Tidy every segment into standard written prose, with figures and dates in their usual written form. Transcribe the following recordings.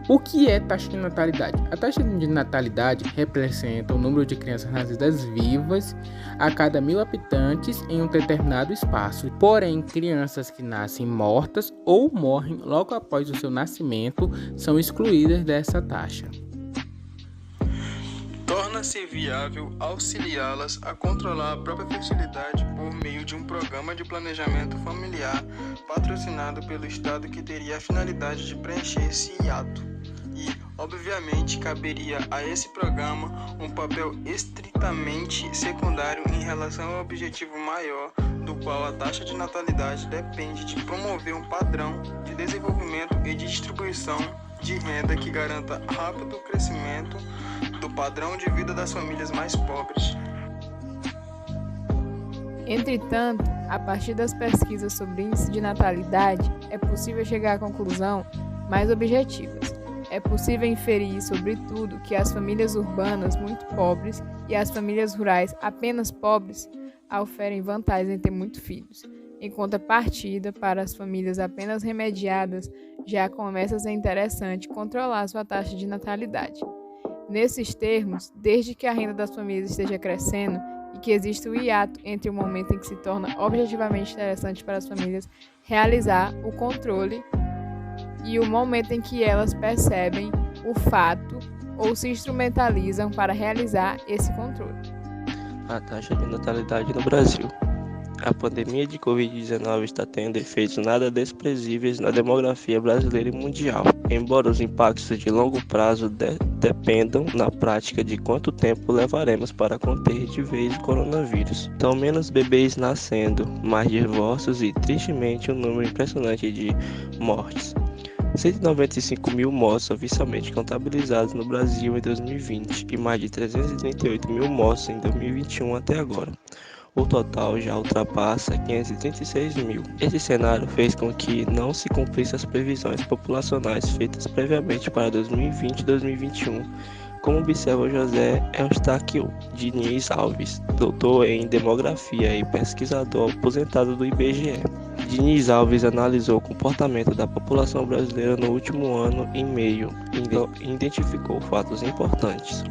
O que é taxa de natalidade? A taxa de natalidade representa o número de crianças nascidas vivas a cada 1.000 habitantes em um determinado espaço. Porém, crianças que nascem mortas ou morrem logo após o seu nascimento são excluídas dessa taxa. Torna-se viável auxiliá-las a controlar a própria fertilidade por meio de um programa de planejamento familiar patrocinado pelo Estado que teria a finalidade de preencher esse hiato. E, obviamente, caberia a esse programa um papel estritamente secundário em relação ao objetivo maior, do qual a taxa de natalidade depende de promover um padrão de desenvolvimento e de distribuição de renda que garanta rápido crescimento do padrão de vida das famílias mais pobres. Entretanto, a partir das pesquisas sobre índice de natalidade, é possível chegar a conclusões mais objetivas. É possível inferir, sobretudo, que as famílias urbanas muito pobres e as famílias rurais apenas pobres oferem vantagens em ter muitos filhos. Em contrapartida, para as famílias apenas remediadas, já começa a ser interessante controlar sua taxa de natalidade. Nesses termos, desde que a renda das famílias esteja crescendo e que exista o hiato entre o momento em que se torna objetivamente interessante para as famílias realizar o controle e o momento em que elas percebem o fato ou se instrumentalizam para realizar esse controle. A taxa de natalidade no Brasil. A pandemia de Covid-19 está tendo efeitos nada desprezíveis na demografia brasileira e mundial, embora os impactos de longo prazo dependam, na prática, de quanto tempo levaremos para conter de vez o coronavírus. São menos bebês nascendo, mais divórcios e, tristemente, um número impressionante de mortes. 195 mil mortos oficialmente contabilizados no Brasil em 2020 e mais de 338 mil mortos em 2021 até agora. O total já ultrapassa 536 mil. Esse cenário fez com que não se cumprissem as previsões populacionais feitas previamente para 2020 e 2021, como observa José Eustáquio Diniz Alves, doutor em demografia e pesquisador aposentado do IBGE. Diniz Alves analisou o comportamento da população brasileira no último ano e meio e identificou fatos importantes,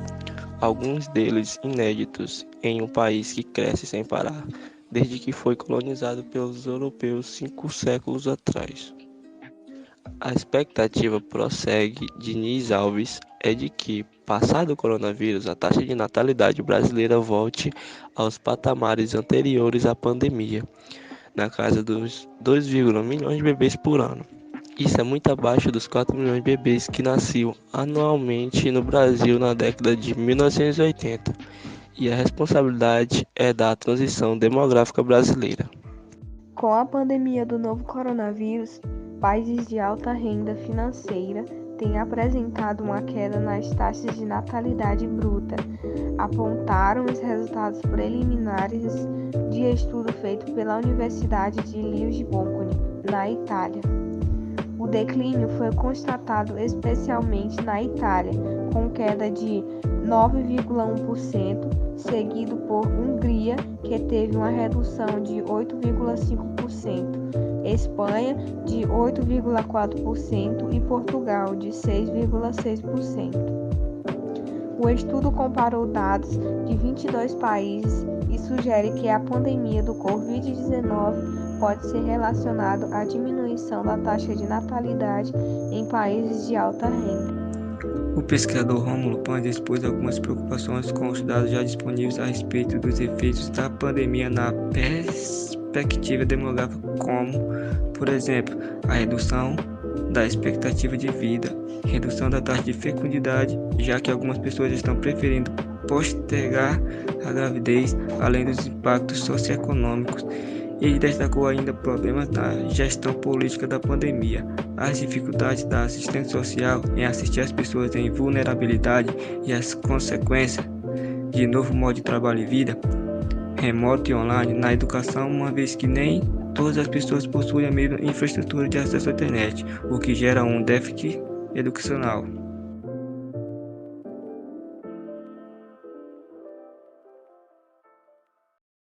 alguns deles inéditos em um país que cresce sem parar, desde que foi colonizado pelos europeus 5 séculos atrás. A expectativa, prossegue Diniz Alves, é de que, passado o coronavírus, a taxa de natalidade brasileira volte aos patamares anteriores à pandemia, na casa dos 2,1 milhões de bebês por ano. Isso é muito abaixo dos 4 milhões de bebês que nasciam anualmente no Brasil na década de 1980, e a responsabilidade é da transição demográfica brasileira. Com a pandemia do novo coronavírus, países de alta renda financeira têm apresentado uma queda nas taxas de natalidade bruta, apontaram os resultados preliminares de estudo feito pela Universidade de Lisbona, na Itália. O declínio foi constatado especialmente na Itália, com queda de 9,1%, seguido por Hungria, que teve uma redução de 8,5%, Espanha de 8,4% e Portugal de 6,6%. O estudo comparou dados de 22 países e sugere que a pandemia do Covid-19 pode ser relacionado à diminuição da taxa de natalidade em países de alta renda. O pesquisador Rômulo Pandi expôs algumas preocupações com os dados já disponíveis a respeito dos efeitos da pandemia na perspectiva demográfica, como, por exemplo, a redução da expectativa de vida, redução da taxa de fecundidade, já que algumas pessoas estão preferindo postergar a gravidez, além dos impactos socioeconômicos. Ele destacou ainda problemas na gestão política da pandemia, as dificuldades da assistência social em assistir as pessoas em vulnerabilidade e as consequências de novo modo de trabalho e vida, remoto e online, na educação, uma vez que nem todas as pessoas possuem a mesma infraestrutura de acesso à internet, o que gera um déficit educacional.